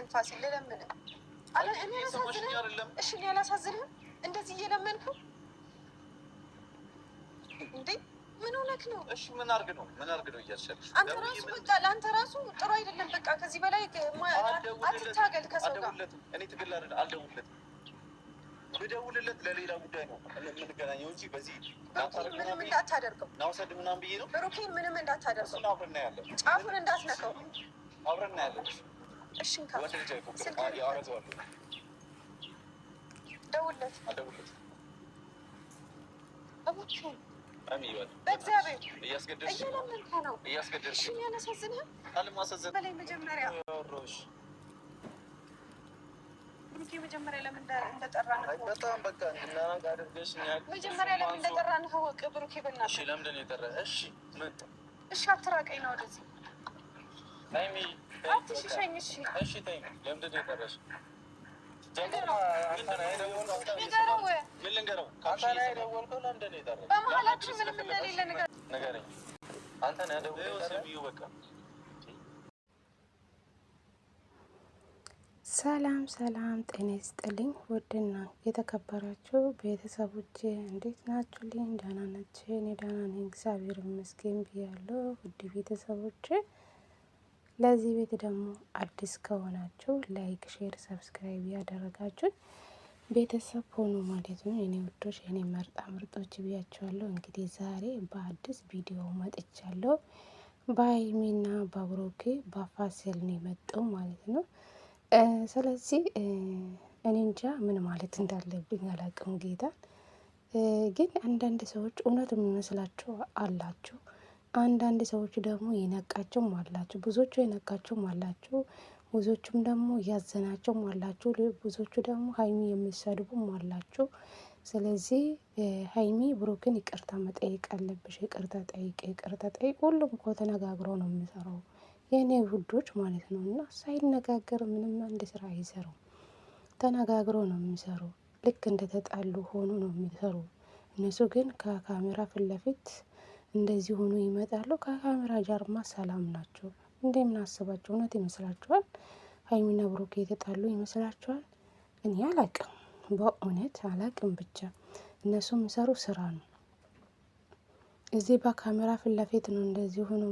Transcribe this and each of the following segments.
ለምን ፋሲል ለምን አለ እኔ አላሳዝንም። እሺ እኔ አላሳዝንም እንደዚህ እየለመንከው እንዴ? ምን ሆነክ ነው? እሺ ምን አርግ ነው እያልሻለሽ? አንተ ራሱ በቃ ለአንተ ራሱ ጥሩ አይደለም። በቃ ከዚህ በላይ አትታገል ከሰው ጋር። እኔ ትግል አይደል አልደውልለትም። ብደውልለት ለሌላ ጉዳይ ነው የምንገናኘው እንጂ በዚህ ምንም እንዳታደርገው ናውሰድ ምናምን ብዬ ነው። ብሩኬን ምንም እንዳታደርገው። አብረን እናያለን። ጫፉን እንዳትነካው። አብረን እናያለን። እሺ እንካ ስልክ ያወራዘዋል። ደውልለት። አልደውልለት አቡቹ አሚዋል በእግዚአብሔር እያስገደድሽ ነው። እያስገደድሽ እሺ ያላሳዝንህ አልማሳዘን በላይ መጀመሪያ ሮሽ ብሩኬ መጀመሪያ ለምን እንደጠራን ነው? በጣም በቃ እንድናናቅ አድርገሽኝ። መጀመሪያ ለምን እንደጠራን ወቅ ብሩኬ በእናትህ። እሺ ለምን እንደጠራ? እሺ ምን? እሺ አትራቀኝ ነው ወደዚህ ታይሚ አትሽሸኝ። እሺ እሺ ታይሚ ለምን እንደጠራሽ? ሰላም ሰላም፣ ጤና ይስጥልኝ ውድና የተከበራችሁ ቤተሰቦቼ እንዴት ናችሁልኝ? ደህና ናችሁ? እኔ ደህና ነኝ እግዚአብሔር ይመስገን ብያለሁ። ውድ ቤተሰቦቼ ለዚህ ቤት ደግሞ አዲስ ከሆናችሁ ላይክ፣ ሼር፣ ሰብስክራይብ ያደረጋችሁ ቤተሰብ ሆኑ ማለት ነው። የኔ ውዶች የኔ መርጣ ምርጦች ብያቸዋለሁ። እንግዲህ ዛሬ በአዲስ ቪዲዮ መጥቻለሁ። በሀይሚና በብሩኬ በፋሲል ነው የመጣው ማለት ነው። ስለዚህ እኔ እንጃ ምን ማለት እንዳለብኝ አላውቅም። ጌታ ግን አንዳንድ ሰዎች እውነት የሚመስላቸው አላቸው። አንዳንድ ሰዎች ደግሞ የነቃቸውም አላችሁ። ብዙዎቹ የነቃቸውም አላችሁ፣ ብዙዎቹም ደግሞ ያዘናቸውም አላችሁ፣ ብዙዎቹ ደግሞ ሀይሚ የሚሰድቡም አላችሁ። ስለዚህ ሀይሚ ብሩክን ይቅርታ መጠየቅ አለብሽ። ይቅርታ ጠይቅ። ሁሉም እኮ ተነጋግሮ ነው የሚሰራው የእኔ ውዶች ማለት ነው። እና ሳይነጋገር ምንም አንድ ስራ አይሰሩ። ተነጋግሮ ነው የሚሰሩ። ልክ እንደተጣሉ ሆኖ ነው የሚሰሩ። እነሱ ግን ከካሜራ ፊት ለፊት እንደዚህ ሆኖ ይመጣሉ። ከካሜራ ጀርባ ሰላም ናቸው። እንደምን አስባችሁ? እውነት ይመስላችኋል? ሀይሚና ብሩክ የተጣሉ ይመስላችኋል? እኔ አላቅም፣ በእውነት አላቅም። ብቻ እነሱ የሚሰሩ ስራ ነው። እዚህ በካሜራ ፊት ለፊት ነው እንደዚህ ሆኖ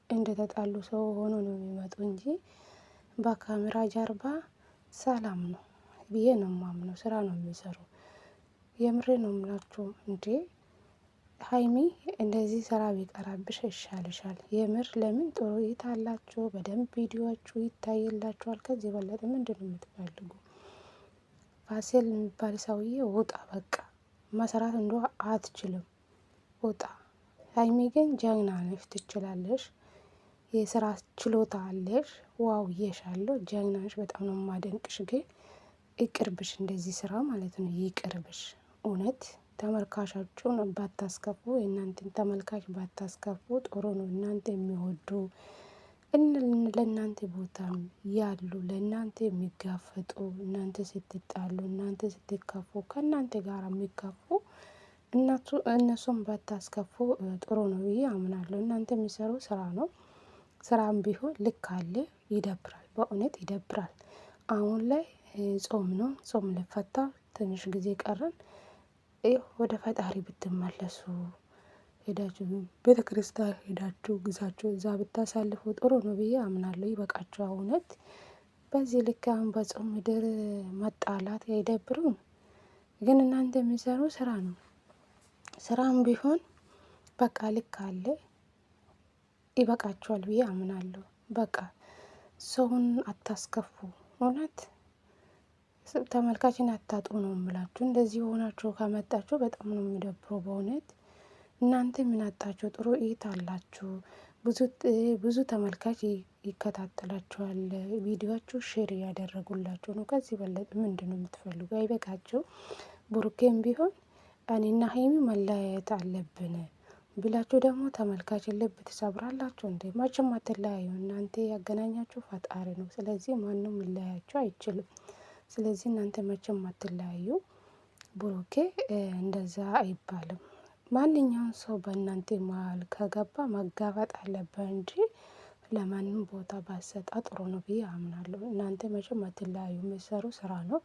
እንደተጣሉ ሰው ሆኖ ነው የሚመጡ እንጂ በካሜራ ጀርባ ሰላም ነው ብዬ ነው የማምነው። ስራ ነው የሚሰሩ። የምሬ ነው የምላችሁ እንዴ። ሀይሚ እንደዚህ ስራ ቢቀራብሽ ይሻልሻል። የምር ለምን ጥሩ እይታ አላችሁ፣ በደንብ ቪዲዮችሁ ይታይላችኋል። ከዚህ በለጠ ምንድን ነው የምትፈልጉ? ፋሲል የሚባል ሰውዬ ውጣ፣ በቃ መስራት እንደ አትችልም፣ ውጣ። ሀይሚ ግን ጀግና ነሽ፣ ትችላለሽ፣ የስራ ችሎታ አለሽ። ዋው እየሻለሁ፣ ጀግና ነሽ፣ በጣም ነው የማደንቅሽ። ግን ይቅርብሽ እንደዚህ ስራ ማለት ነው፣ ይቅርብሽ እውነት። ተመልካቻችሁን ባታስከፉ፣ የእናንተን ተመልካች ባታስከፉ ጥሩ ነው። እናንተ የሚወዱ ለእናንተ ቦታ ያሉ ለእናንተ የሚጋፈጡ እናንተ ስትጣሉ፣ እናንተ ስትከፉ ከእናንተ ጋር የሚከፉ እነሱም ባታስከፉ ጥሩ ነው ብዬ አምናለሁ። እናንተ የሚሰሩ ስራ ነው። ስራም ቢሆን ልክ አለ። ይደብራል፣ በእውነት ይደብራል። አሁን ላይ ጾም ነው። ጾም ልፈታ ትንሽ ጊዜ ቀረን። ወደ ፈጣሪ ብትመለሱ ሄዳችሁ ቤተ ክርስቲያን ሄዳችሁ ግዛችሁ እዛ ብታሳልፉ ጥሩ ነው ብዬ አምናለሁ። ይበቃችሁ። እውነት በዚህ ልክ አሁን በጾም ምድር መጣላት አይደብርም? ግን እናንተ የሚሰሩ ስራ ነው። ስራም ቢሆን በቃ ልክ አለ። ይበቃችኋል ብዬ አምናለሁ። በቃ ሰውን አታስከፉ። እውነት ተመልካችን አታጡ ነው የምላችሁ። እንደዚህ ሆናችሁ ከመጣችሁ በጣም ነው የሚደብረው በእውነት። እናንተ ምን አጣችሁ? ጥሩ እይታ አላችሁ፣ ብዙ ተመልካች ይከታተላችኋል። ቪዲዮችሁ ሼር እያደረጉላችሁ ነው። ከዚህ በለጥ ምንድን ነው የምትፈልጉ? አይበቃችሁ? ብሩኬም ቢሆን እኔና ሀይሚ መለያየት አለብን ብላችሁ ደግሞ ተመልካችን ልብ ትሰብራላችሁ እንዴ? መቼም አትለያዩ። እናንተ ያገናኛችሁ ፈጣሪ ነው። ስለዚህ ማንም ሊለያያችሁ አይችልም። ስለዚህ እናንተ መቼም አትለያዩ። ብሩኬ እንደዛ አይባልም። ማንኛውም ሰው በእናንተ መሀል ከገባ መጋፈጥ አለበት እንጂ ለማንም ቦታ ባሰጣ ጥሩ ነው ብዬ አምናለሁ። እናንተ መቼም አትለያዩ፣ የምትሰሩ ስራ ነው።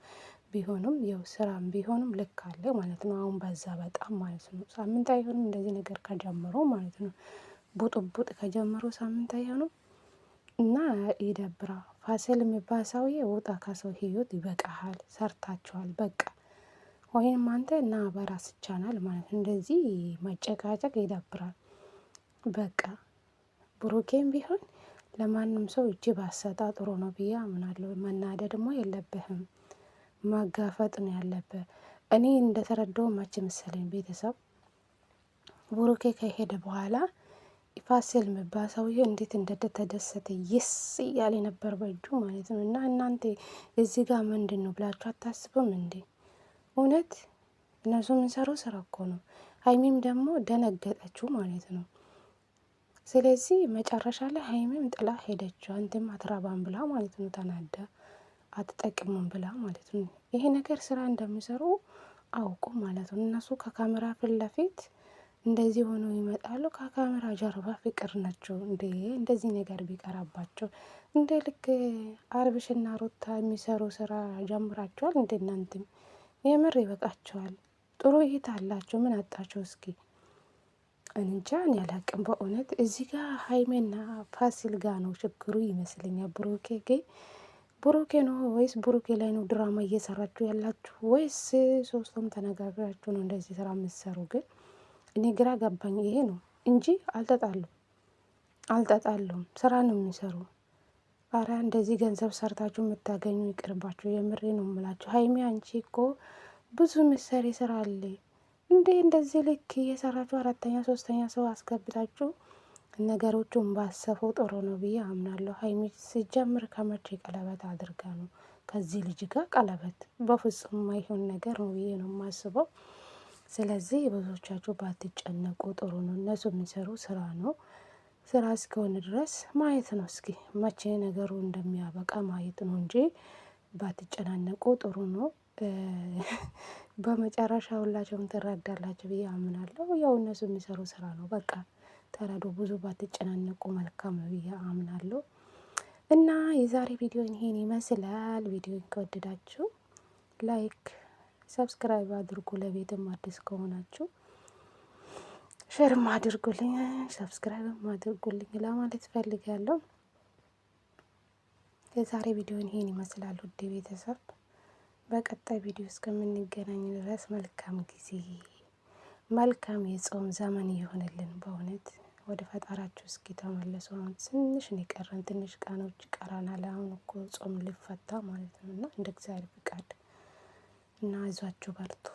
ቢሆንም ያው ስራም ቢሆንም ልክ አለ ማለት ነው። አሁን በዛ በጣም ማለት ነው። ሳምንት አይሆንም እንደዚህ ነገር ከጀመሩ ማለት ነው። ቡጥቡጥ ከጀመሩ ሳምንት አይሆንም እና ይደብራ። ፋሲል የሚባል ሰውዬ ውጣ ከሰው ህይወት፣ ይበቃሃል፣ ሰርታችኋል በቃ። ወይም አንተ እና በራስ ቻናል ማለት ነው። እንደዚህ መጨቃጨቅ ይደብራል በቃ። ብሩኬም ቢሆን ለማንም ሰው እጅ ባሰጣ ጥሩ ነው ብዬ አምናለሁ። መናደድ ደግሞ የለብህም፣ ማጋፈጥ ነው ያለብህ። እኔ እንደተረዳው መቼ መሰለኝ ቤተሰብ ብሩኬ ከሄደ በኋላ ፋሲል የሚባል ሰውዬ እንዴት እንደተደሰተ ይስ እያለ ነበር በእጁ ማለት ነው። እና እናንተ እዚህ ጋር ምንድን ነው ብላችሁ አታስቡም እንዴ? እውነት እነሱ የምንሰሩ ስራ እኮ ነው። ሀይሚም ደግሞ ደነገጠችው ማለት ነው። ስለዚህ መጨረሻ ላይ ሀይሚም ጥላ ሄደችው። አንተም አትራባም ብላ ማለት ነው። ተናዳ አትጠቅምም ብላ ማለት ነው። ይሄ ነገር ስራ እንደሚሰሩ አውቁ ማለት ነው። እነሱ ከካሜራ ፊት ለፊት እንደዚህ ሆነው ይመጣሉ፣ ከካሜራ ጀርባ ፍቅር ናቸው። እንዴ እንደዚህ ነገር ቢቀራባቸው እንደ ልክ አብርሽና ሩታ የሚሰሩ ስራ ጀምራቸዋል። እንደ እናንተም የምር ይበቃቸዋል። ጥሩ እይታ አላቸው። ምን አጣቸው እስኪ? እንጃ እኔ አላቅም በእውነት። እዚህ ጋር ሀይሜና ፋሲል ጋር ነው ችግሩ ይመስለኛል። ብሩኬ ነው ወይስ ብሩኬ ላይ ነው ድራማ እየሰራችሁ ያላችሁ? ወይስ ሶስቱም ተነጋግራችሁ ነው እንደዚህ ስራ የምትሰሩ? ግን እኔ ግራ ገባኝ። ይሄ ነው እንጂ አልተጣሉም፣ ስራ ነው የሚሰሩ። አረ እንደዚህ ገንዘብ ሰርታችሁ የምታገኙ ይቅርባችሁ። የምሬ ነው የምላችሁ። ሀይሜ አንቺ እኮ ብዙ ምሳሌ ስራ አለ እንዴ! እንደዚህ ልክ እየሰራችሁ አራተኛ ሶስተኛ ሰው አስገብታችሁ ነገሮቹን ባሰፉ ጥሩ ነው ብዬ አምናለሁ። ሀይሚ ሲጀምር ከመቼ ቀለበት አድርጋ ነው ከዚህ ልጅ ጋር? ቀለበት በፍጹም ማይሆን ነገር ነው ብዬ ነው የማስበው። ስለዚህ ብዙዎቻችሁ ባትጨነቁ ጥሩ ነው። እነሱ የሚሰሩ ስራ ነው። ስራ እስከሆነ ድረስ ማየት ነው። እስኪ መቼ ነገሩ እንደሚያበቃ ማየት ነው እንጂ ባትጨናነቁ ጥሩ ነው። በመጨረሻ ሁላቸውም ትረዳላችሁ ብዬ አምናለሁ። ያው እነሱ የሚሰሩ ስራ ነው በቃ ተረዶ። ብዙ ባትጨናነቁ መልካም ነው ብዬ አምናለሁ። እና የዛሬ ቪዲዮ ይሄን ይመስላል። ቪዲዮን ከወደዳችሁ ላይክ፣ ሰብስክራይብ አድርጉ። ለቤትም አዲስ ከሆናችሁ ሼርም አድርጉልኝ፣ ሰብስክራይብም አድርጉልኝ ለማለት ፈልጋለሁ። የዛሬ ቪዲዮ ይሄን ይመስላል ውድ ቤተሰብ። በቀጣይ ቪዲዮ እስከምንገናኝ ድረስ መልካም ጊዜ፣ መልካም የጾም ዘመን ይሆንልን። በእውነት ወደ ፈጣራችሁ እስኪ ተመለሱ። አሁን ትንሽ ነው የቀረን፣ ትንሽ ቀኖች ይቀራናል። አሁን እኮ ጾም ሊፈታ ማለት ነው እና እንደ እግዚአብሔር ፍቃድ እና አይዟችሁ በርቱ።